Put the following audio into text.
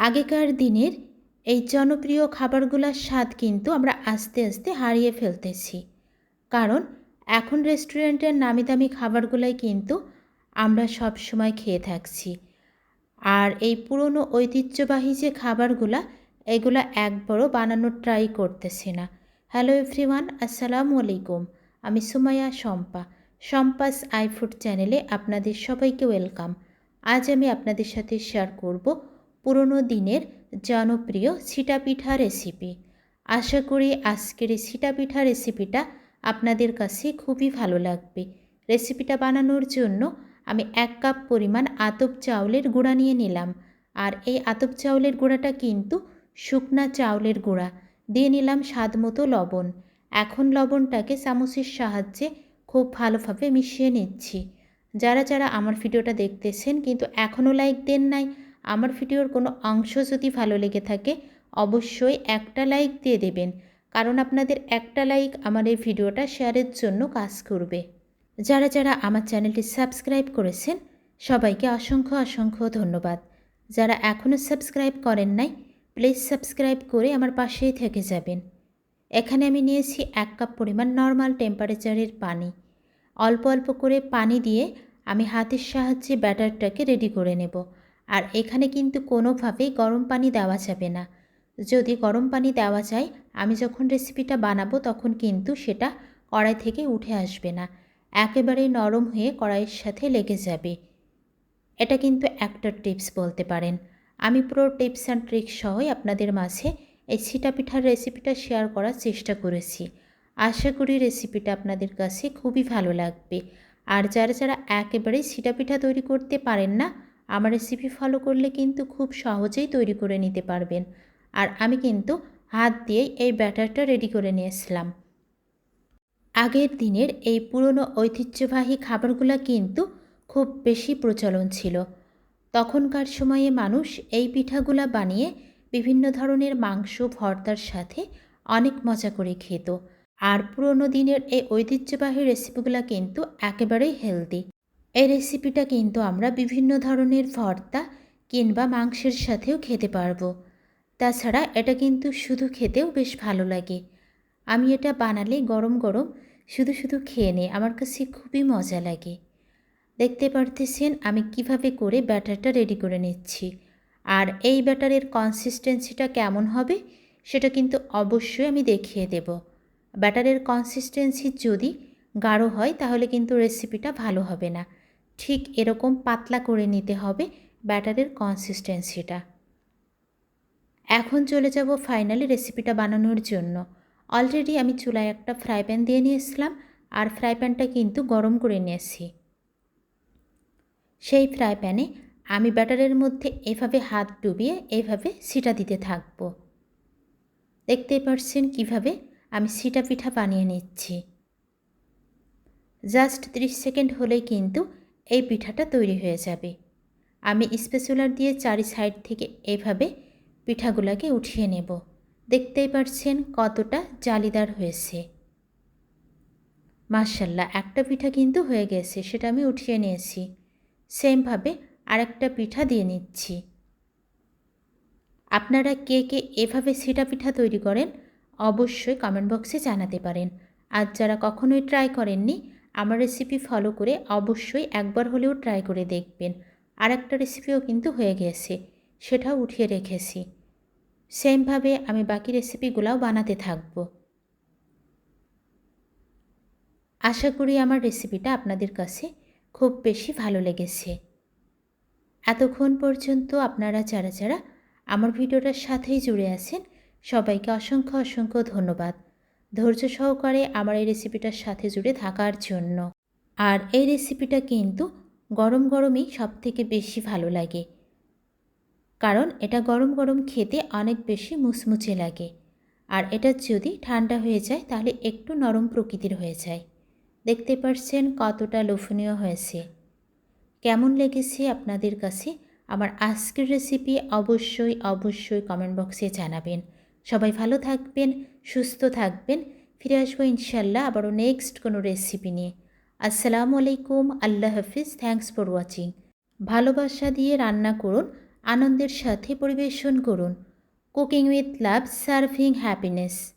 আগেকার দিনের এই জনপ্রিয় খাবারগুলোর স্বাদ কিন্তু আমরা আস্তে আস্তে হারিয়ে ফেলতেছি। কারণ এখন রেস্টুরেন্টের নামি দামি খাবারগুলাই কিন্তু আমরা সব সময় খেয়ে থাকছি। আর এই পুরনো ঐতিহ্যবাহী যে খাবারগুলা, এগুলা একবারও বানানোর ট্রাই করতেছি না। হ্যালো এভরিওয়ান, আসসালামু আলাইকুম। আমি সুমাইয়া শম্পা, শম্পাস আই ফুড চ্যানেলে আপনাদের সবাইকে ওয়েলকাম। আজ আমি আপনাদের সাথে শেয়ার করব পুরনো দিনের জনপ্রিয় ছিটা পিঠা রেসিপি। আশা করি আজকের এই ছিটা পিঠা রেসিপিটা আপনাদের কাছে খুবই ভালো লাগবে। রেসিপিটা বানানোর জন্য আমি 1 কাপ পরিমাণ আতপ চাউলের গুঁড়া নিয়ে নিলাম। আর এই আতপ চাউলের গুঁড়াটা কিন্তু শুকনা চাউলের গুঁড়া। দিয়ে নিলাম স্বাদ মতো লবণ। এখন লবণটাকে চামচের সাহায্যে খুব ভালোভাবে মিশিয়ে নিচ্ছি। যারা যারা আমার ভিডিওটা দেখতেছেন কিন্তু এখনও লাইক দেন নাই, আমার ভিডিওর কোনো অংশ যদি ভালো লেগে থাকে অবশ্যই একটা লাইক দিয়ে দেবেন, কারণ আপনাদের একটা লাইক আমার এই ভিডিওটা শেয়ারের জন্য কাজ করবে। যারা যারা আমার চ্যানেলটি সাবস্ক্রাইব করেছেন সবাইকে অসংখ্য অসংখ্য ধন্যবাদ। যারা এখনও সাবস্ক্রাইব করেন নাই প্লিজ সাবস্ক্রাইব করে আমার পাশেই থেকে যাবেন। এখানে আমি নিয়েছি 1 কাপ পরিমাণ নর্মাল টেম্পারেচারের পানি। অল্প অল্প করে পানি দিয়ে আমি হাতের সাহায্যে ব্যাটারটাকে রেডি করে নেব। আর এখানে কিন্তু কোনোভাবেই গরম পানি দেওয়া যাবে না। যদি গরম পানি দেওয়া যায়, আমি যখন রেসিপিটা বানাবো তখন কিন্তু সেটা কড়াই থেকে উঠে আসবে না, একেবারে নরম হয়ে কড়াইয়ের সাথে লেগে যাবে। এটা কিন্তু একটা টিপস বলতে পারেন। আমি পুরো টিপস অ্যান্ড ট্রিক্স সহই আপনাদের মাঝে এই ছিটা পিঠার রেসিপিটা শেয়ার করার চেষ্টা করেছি। আশা করি রেসিপিটা আপনাদের কাছে খুবই ভালো লাগবে। আর যারা যারা একেবারেই ছিটা পিঠা তৈরি করতে পারেন না, আমার রেসিপি ফলো করলে কিন্তু খুব সহজেই তৈরি করে নিতে পারবেন। আর আমি কিন্তু হাত দিয়েই এই ব্যাটারটা রেডি করে নিয়েছিলাম। আগের দিনের এই পুরনো ঐতিহ্যবাহী খাবারগুলো কিন্তু খুব বেশি প্রচলন ছিল। তখনকার সময়ে মানুষ এই পিঠাগুলা বানিয়ে বিভিন্ন ধরনের মাংস ভর্তার সাথে অনেক মজা করে খেত। আর পুরনো দিনের এই ঐতিহ্যবাহী রেসিপিগুলো কিন্তু একেবারেই হেলদি। এই রেসিপিটা কিন্তু আমরা বিভিন্ন ধরনের ভর্তা কিংবা মাংসের সাথেও খেতে পারবো। তাছাড়া এটা কিন্তু শুধু খেতেও বেশ ভালো লাগে। আমি এটা বানালে গরম গরম শুধু শুধু খেয়ে নিই, আমার কাছে খুবই মজা লাগে। দেখতে পারতেছেন আমি কিভাবে করে ব্যাটারটা রেডি করে নিচ্ছি। আর এই ব্যাটারের কনসিস্টেন্সিটা কেমন হবে সেটা কিন্তু অবশ্যই আমি দেখিয়ে দেব। ব্যাটারের কনসিস্টেন্সি যদি গাঢ় হয় তাহলে কিন্তু রেসিপিটা ভালো হবে না। ঠিক এরকম পাতলা করে নিতে হবে ব্যাটারের কনসিস্টেন্সিটা। এখন চলে যাব ফাইনালি রেসিপিটা বানানোর জন্য। অলরেডি আমি চুলায় একটা ফ্রাই প্যান দিয়ে নিয়েছিলাম, আর ফ্রাই প্যানটা কিন্তু গরম করে নিয়েছি। সেই ফ্রাই প্যানে আমি ব্যাটারের মধ্যে এভাবে হাত ডুবিয়ে এইভাবে ছিটা দিতে থাকব। দেখতেই পাচ্ছেন কিভাবে আমি ছিটা পিঠা বানিয়ে নিচ্ছি। জাস্ট 30 সেকেন্ড হলেই কিন্তু এই পিঠাটা তৈরি হয়ে যাবে। আমি স্প্যাচুলার দিয়ে চারি সাইড থেকে এভাবে পিঠাগুলোকে উঠিয়ে নেব। দেখতেই পাচ্ছেন কতটা জালিদার হয়েছে। মাশাআল্লাহ, একটা পিঠা কিন্তু হয়ে গেছে, সেটা আমি উঠিয়ে নিয়েছি। সেমভাবে আরেকটা পিঠা দিয়ে নিচ্ছি। আপনারা কে কে এভাবে ছিটা পিঠা তৈরি করেন অবশ্যই কমেন্ট বক্সে জানাতে পারেন। আর যারা কখনোই ট্রাই করেননি আমার রেসিপি ফলো করে অবশ্যই একবার হলেও ট্রাই করে দেখবেন। আর একটা রেসিপিও কিন্তু হয়ে গেছে, সেটাও উঠিয়ে রেখেছি। সেমভাবে আমি বাকি রেসিপিগুলোও বানাতে থাকব। আশা করি আমার রেসিপিটা আপনাদের কাছে খুব বেশি ভালো লেগেছে। এতক্ষণ পর্যন্ত আপনারা যারা যারা আমার ভিডিওটার সাথেই জুড়ে আছেন সবাইকে অসংখ্য অসংখ্য ধন্যবাদ ধৈর্য সহকারে আমার এই রেসিপিটার সাথে জুড়ে থাকার জন্য। আর এই রেসিপিটা কিন্তু গরম গরমই সবথেকে বেশি ভালো লাগে, কারণ এটা গরম গরম খেতে অনেক বেশি মুচমুচে লাগে। আর এটা যদি ঠান্ডা হয়ে যায় তাহলে একটু নরম প্রকৃতির হয়ে যায়। দেখতে পাচ্ছেন কতটা লোভনীয় হয়েছে। কেমন লেগেছে আপনাদের কাছে আমার আজকের রেসিপি অবশ্যই অবশ্যই কমেন্ট বক্সে জানাবেন। সবাই ভালো থাকবেন, সুস্থ থাকবেন। ফিরে আসবো ইনশাল্লাহ আবারও নেক্সট কোনো রেসিপি নিয়ে। আসসালামু আলাইকুম, আল্লাহ হাফিজ, থ্যাঙ্কস ফর ওয়াচিং। ভালোবাসা দিয়ে রান্না করুন আনন্দের সাথে পরিবেশন করুন। Cooking with love, serving happiness.